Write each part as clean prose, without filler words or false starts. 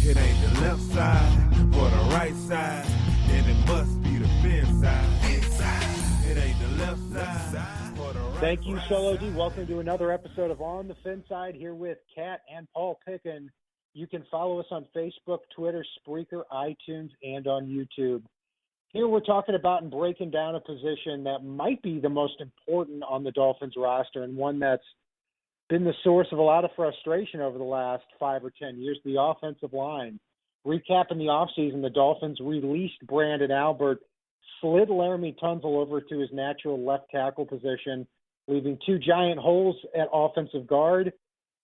It ain't the left side or the right side, then it must be the fin side. Inside. It ain't the left side or the right side. Thank you, Solo D. Welcome to another episode of On the Fin Side here with Kat and Paul Picken. You can follow us on Facebook, Twitter, Spreaker, iTunes, and on YouTube. Here we're talking about and breaking down a position that might be the most important on the Dolphins roster and one that's been the source of a lot of frustration over the last 5 or 10 years, the offensive line. Recapping the offseason, the Dolphins released Brandon Albert, slid Laramie Tunsil over to his natural left tackle position, leaving two giant holes at offensive guard.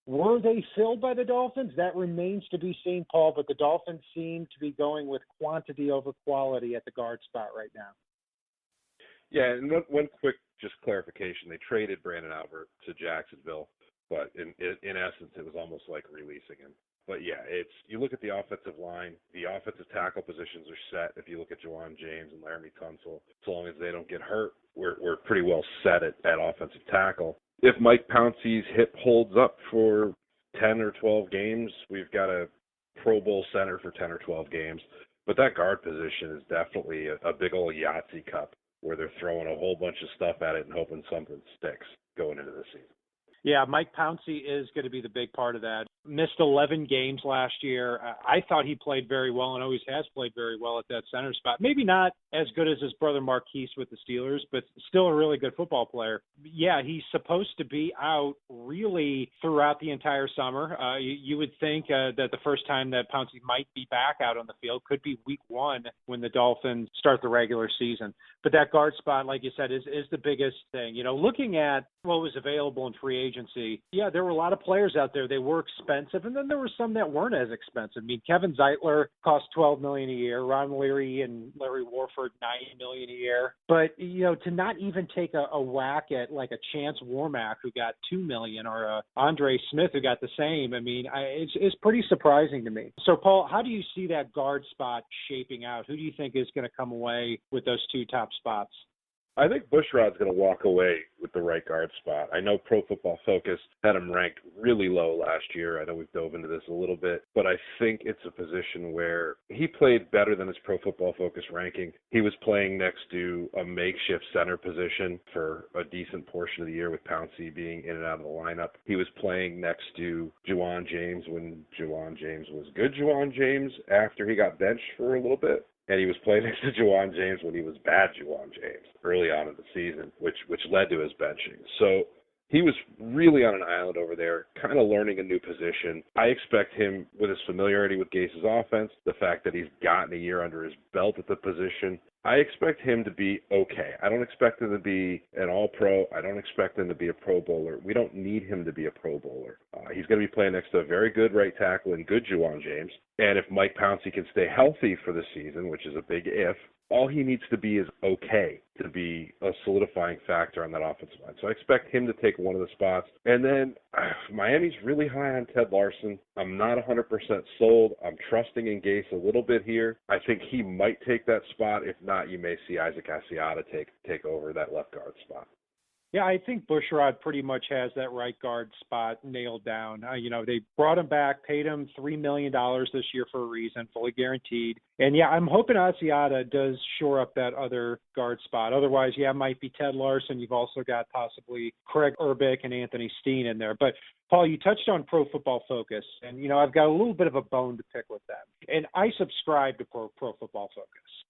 Were they filled by the Dolphins? That remains to be seen, Paul, but the Dolphins seem to be going with quantity over quality at the guard spot right now. Yeah, and one quick just clarification. They traded Brandon Albert to Jacksonville, but in essence, it was almost like releasing him. But yeah, you look at the offensive line, the offensive tackle positions are set. If you look at Juwan James and Laramie Tunsil, so long as they don't get hurt, we're pretty well set at offensive tackle. If Mike Pouncey's hip holds up for 10 or 12 games, we've got a Pro Bowl center for 10 or 12 games. But that guard position is definitely a big old Yahtzee cup where they're throwing a whole bunch of stuff at it and hoping something sticks going into the season. Yeah, Mike Pouncey is going to be the big part of that. Missed 11 games last year. I thought he played very well and always has played very well at that center spot. Maybe not as good as his brother Marquise with the Steelers, but still a really good football player. Yeah, he's supposed to be out really throughout the entire summer. You would think that the first time that Pouncey might be back out on the field could be week 1 when the Dolphins start the regular season. But that guard spot, like you said, is the biggest thing. You know, looking at what was available in free agency, yeah, there were a lot of players out there. They were expensive, and then there were some that weren't as expensive. I mean, Kevin Zeitler cost $12 million a year. Ron Leary and Larry Warford, $9 million a year. But, you know, to not even take a whack at like a Chance Warmack who got $2 million or a Andre Smith who got the same, I mean, it's pretty surprising to me. So, Paul, how do you see that guard spot shaping out? Who do you think is going to come away with those two top spots? I think Bushrod's going to walk away with the right guard spot. I know Pro Football Focus had him ranked really low last year. I know we've dove into this a little bit, but I think it's a position where he played better than his Pro Football Focus ranking. He was playing next to a makeshift center position for a decent portion of the year with Pouncey being in and out of the lineup. He was playing next to Juwan James when Juwan James was good Juwan James after he got benched for a little bit. And he was playing next to Juwan James when he was bad Juwan James early on in the season, which led to his benching. So he was really on an island over there, kind of learning a new position. I expect him, with his familiarity with Gase's offense, the fact that he's gotten a year under his belt at the position, I expect him to be okay. I don't expect him to be an all-pro. I don't expect him to be a Pro Bowler. We don't need him to be a Pro Bowler. He's going to be playing next to a very good right tackle and good Juwan James. And if Mike Pouncey can stay healthy for the season, which is a big if, all he needs to be is okay to be a solidifying factor on that offensive line. So I expect him to take one of the spots. And then Miami's really high on Ted Larson. I'm not 100% sold. I'm trusting in Gase a little bit here. I think he might take that spot. If not, you may see Isaac Asiata take over that left guard spot. Yeah, I think Bushrod pretty much has that right guard spot nailed down. You know, they brought him back, paid him $3 million this year for a reason, fully guaranteed. And, yeah, I'm hoping Asiata does shore up that other guard spot. Otherwise, yeah, it might be Ted Larson. You've also got possibly Craig Urbick and Anthony Steen in there. But, Paul, you touched on Pro Football Focus, and, you know, I've got a little bit of a bone to pick with them. And I subscribe to Pro Football Focus.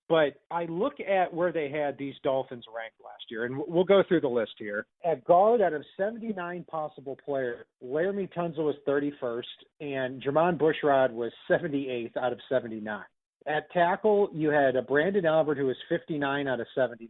But I look at where they had these Dolphins ranked last year, and we'll go through the list here. At guard, out of 79 possible players, Laramie Tunsil was 31st, and Jermon Bushrod was 78th out of 79. At tackle, you had a Brandon Albert, who was 59 out of 79.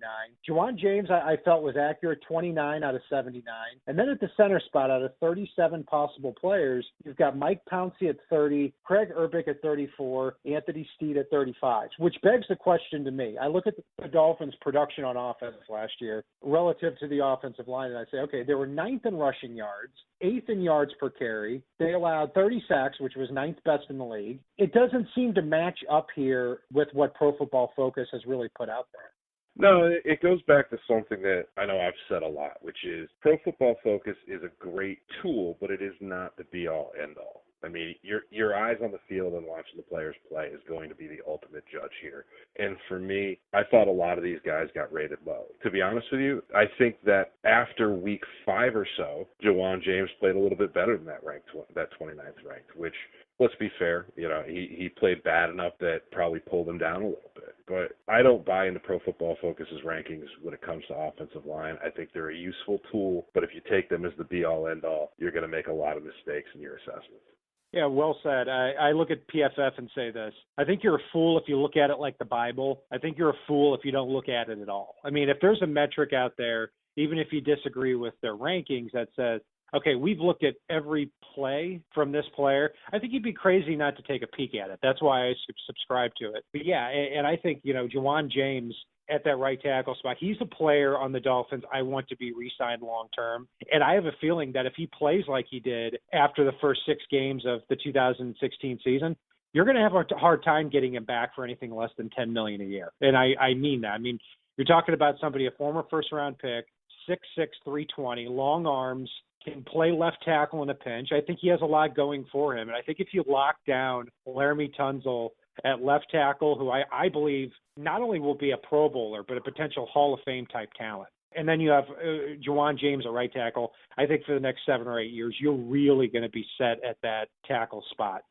Juwan James, I felt, was accurate, 29 out of 79. And then at the center spot, out of 37 possible players, you've got Mike Pouncey at 30, Craig Urbick at 34, Anthony Steed at 35, which begs the question to me. I look at the Dolphins' production on offense last year relative to the offensive line, and I say, okay, they were 9th in rushing yards, 8th in yards per carry. They allowed 30 sacks, which was 9th best in the league. It doesn't seem to match up here with what Pro Football Focus has really put out there. No, it goes back to something that I know I've said a lot, which is Pro Football Focus is a great tool, but it is not the be-all, end-all. I mean, your eyes on the field and watching the players play is going to be the ultimate judge here. And for me, I thought a lot of these guys got rated low. To be honest with you, I think that after week 5 or so, Juwan James played a little bit better than that 29th ranked, which, let's be fair, he played bad enough that probably pulled him down a little bit. But I don't buy into Pro Football Focus's rankings when it comes to offensive line. I think they're a useful tool, but if you take them as the be-all, end-all, you're going to make a lot of mistakes in your assessments. Yeah, well said. I look at PFF and say this. I think you're a fool if you look at it like the Bible. I think you're a fool if you don't look at it at all. I mean, if there's a metric out there, even if you disagree with their rankings, that says, okay, we've looked at every play from this player, I think you'd be crazy not to take a peek at it. That's why I subscribe to it. But yeah, and I think, Juwan James at that right tackle spot, he's a player on the Dolphins I want to be re-signed long-term. And I have a feeling that if he plays like he did after the first 6 games of the 2016 season, you're going to have a hard time getting him back for anything less than $10 million a year. And I mean that. I mean, you're talking about somebody, a former first-round pick, 6'6", 320, long arms, can play left tackle in a pinch. I think he has a lot going for him. And I think if you lock down Laramie Tunsil at left tackle, who I believe not only will be a Pro Bowler, but a potential Hall of Fame type talent. And then you have Juwan James at right tackle. I think for the next 7 or 8 years, you're really going to be set at that tackle spot.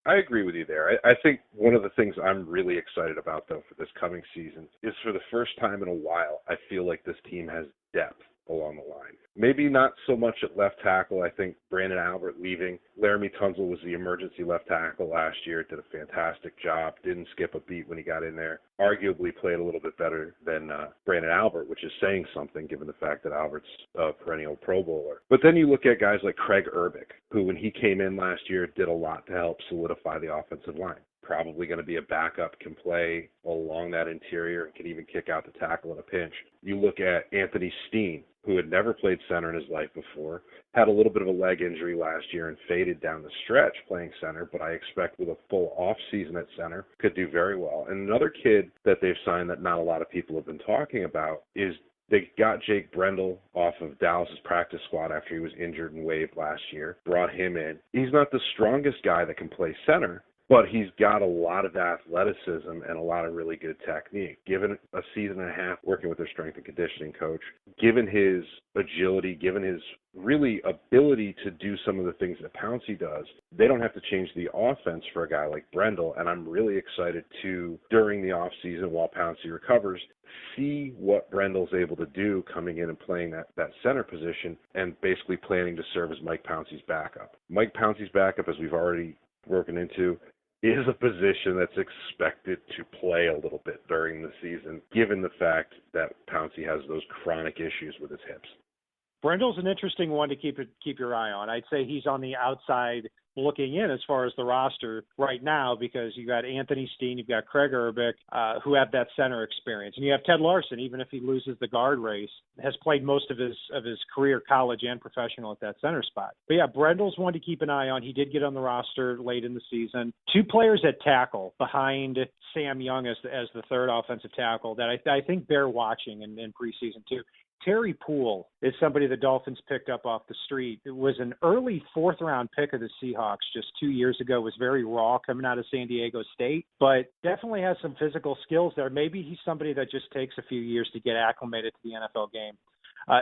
I agree with you there. I think one of the things I'm really excited about, though, for this coming season is for the first time in a while, I feel like this team has depth along the line. Maybe not so much at left tackle. I think Brandon Albert leaving. Laramie Tunsil was the emergency left tackle last year, did a fantastic job, didn't skip a beat when he got in there. Arguably played a little bit better than Brandon Albert, which is saying something given the fact that Albert's a perennial Pro Bowler. But then you look at guys like Craig Urbick, who when he came in last year did a lot to help solidify the offensive line. Probably going to be a backup, can play along that interior, and can even kick out the tackle in a pinch. You look at Anthony Steen, who had never played center in his life before, had a little bit of a leg injury last year and faded down the stretch playing center, but I expect with a full off season at center could do very well. And another kid that they've signed that not a lot of people have been talking about is they got Jake Brendel off of Dallas's practice squad after he was injured and waived last year, brought him in. He's not the strongest guy that can play center, but he's got a lot of athleticism and a lot of really good technique. Given a season and a half working with their strength and conditioning coach, given his agility, given his really ability to do some of the things that Pouncey does, they don't have to change the offense for a guy like Brendel. And I'm really excited to, during the offseason while Pouncey recovers, see what Brendel's able to do coming in and playing that center position and basically planning to serve as Mike Pouncey's backup. Mike Pouncey's backup, as we've already broken into, is a position that's expected to play a little bit during the season, given the fact that Pouncey has those chronic issues with his hips. Brendel's an interesting one to keep your eye on. I'd say he's on the outside looking in as far as the roster right now, because you got Anthony Steen, you've got Craig Urbick, who have that center experience, and you have Ted Larson, even if he loses the guard race, has played most of his career, college and professional, at that center spot. But yeah, Brendel's one to keep an eye on. He did get on the roster late in the season. 2 players at tackle behind Sam Young as the third offensive tackle that I think bear watching in preseason too. Terry Poole is somebody the Dolphins picked up off the street. It was an early 4th-round pick of the Seahawks just 2 years ago. Was very raw coming out of San Diego State, but definitely has some physical skills there. Maybe he's somebody that just takes a few years to get acclimated to the NFL game.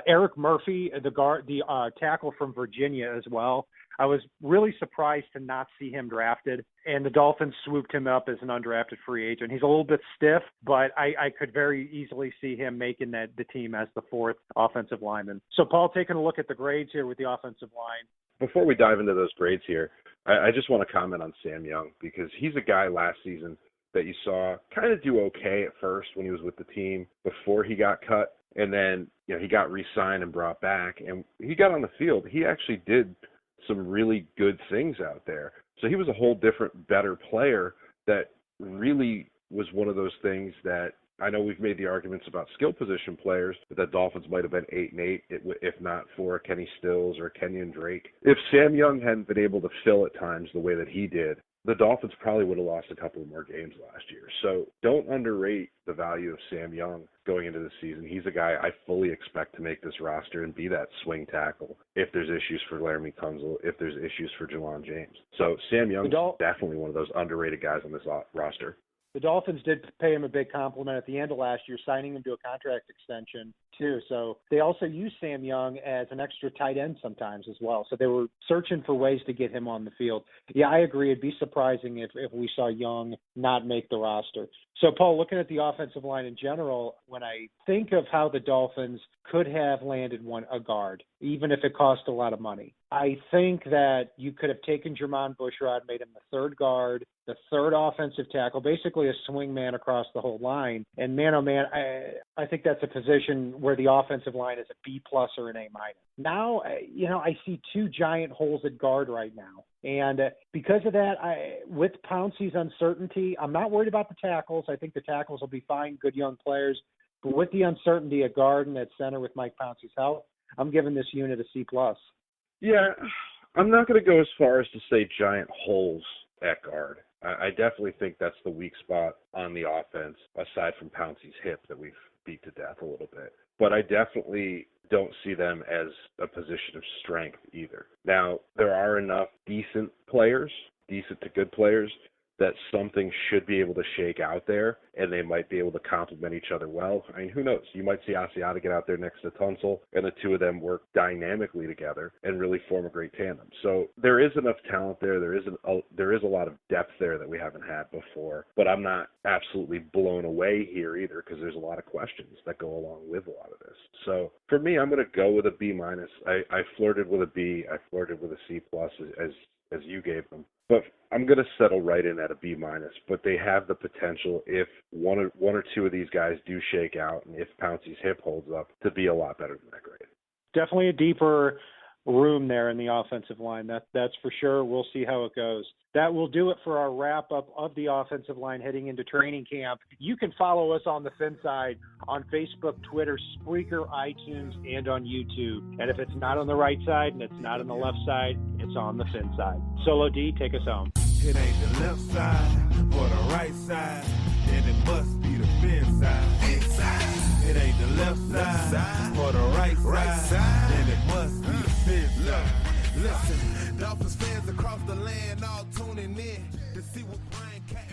Eric Murphy, the tackle from Virginia as well. I was really surprised to not see him drafted, and the Dolphins swooped him up as an undrafted free agent. He's a little bit stiff, but I could very easily see him making the team as the 4th offensive lineman. So, Paul, taking a look at the grades here with the offensive line. Before we dive into those grades here, I just want to comment on Sam Young, because he's a guy last season that you saw kind of do okay at first when he was with the team before he got cut, and then he got re-signed and brought back, and he got on the field. He actually did some really good things out there. So he was a whole different, better player that really was one of those things that I know we've made the arguments about skill position players, but the Dolphins might have been 8-8 if not for Kenny Stills or Kenyon Drake. If Sam Young hadn't been able to fill at times the way that he did, the Dolphins probably would have lost a couple more games last year. So don't underrate the value of Sam Young going into the season. He's a guy I fully expect to make this roster and be that swing tackle if there's issues for Laramie Tunzel, if there's issues for Jawan James. So Sam Young's definitely one of those underrated guys on this roster. The Dolphins did pay him a big compliment at the end of last year, signing him to a contract extension, too. So they also use Sam Young as an extra tight end sometimes as well. So they were searching for ways to get him on the field. Yeah, I agree. It'd be surprising if we saw Young not make the roster. So, Paul, looking at the offensive line in general, when I think of how the Dolphins could have landed a guard, even if it cost a lot of money, I think that you could have taken Jermon Bushrod, made him the third guard, the third offensive tackle, basically a swing man across the whole line. And man, oh man, I think that's a position where the offensive line is a B+ or an A-. Now, I see two giant holes at guard right now. And because of that, with Pouncey's uncertainty, I'm not worried about the tackles. I think the tackles will be fine, good young players. But with the uncertainty at guard and at center with Mike Pouncey's health, I'm giving this unit a C+. Yeah, I'm not going to go as far as to say giant holes at guard. I definitely think that's the weak spot on the offense, aside from Pouncey's hip that we've beat to death a little bit. But I definitely don't see them as a position of strength either. Now, there are enough decent to good players, that something should be able to shake out there, and they might be able to complement each other well. I mean, who knows? You might see Asiata get out there next to Tunsil, and the two of them work dynamically together and really form a great tandem. So there is enough talent there. There is a lot of depth there that we haven't had before, but I'm not absolutely blown away here either, because there's a lot of questions that go along with a lot of this. So for me, I'm going to go with a B-. I flirted with a B. I flirted with a C+ as you gave them. But I'm going to settle right in at a B-, but they have the potential, if one or two of these guys do shake out and if Pouncey's hip holds up, to be a lot better than that grade. Definitely a deeper room there in the offensive line. That's for sure. We'll see how it goes. That will do it for our wrap-up of the offensive line heading into training camp. You can follow us on the Fin Side on Facebook, Twitter, Spreaker, iTunes, and on YouTube. And if it's not on the right side and it's not on the left side, it's on the Fin Side. Solo D, take us home. It ain't the left side or the right side, then it must be the Fin side. Inside. It ain't the left side or the right side, then it must be the Fin side. Listen, Dolphins fans across the land all tuning in to see what Brian Cat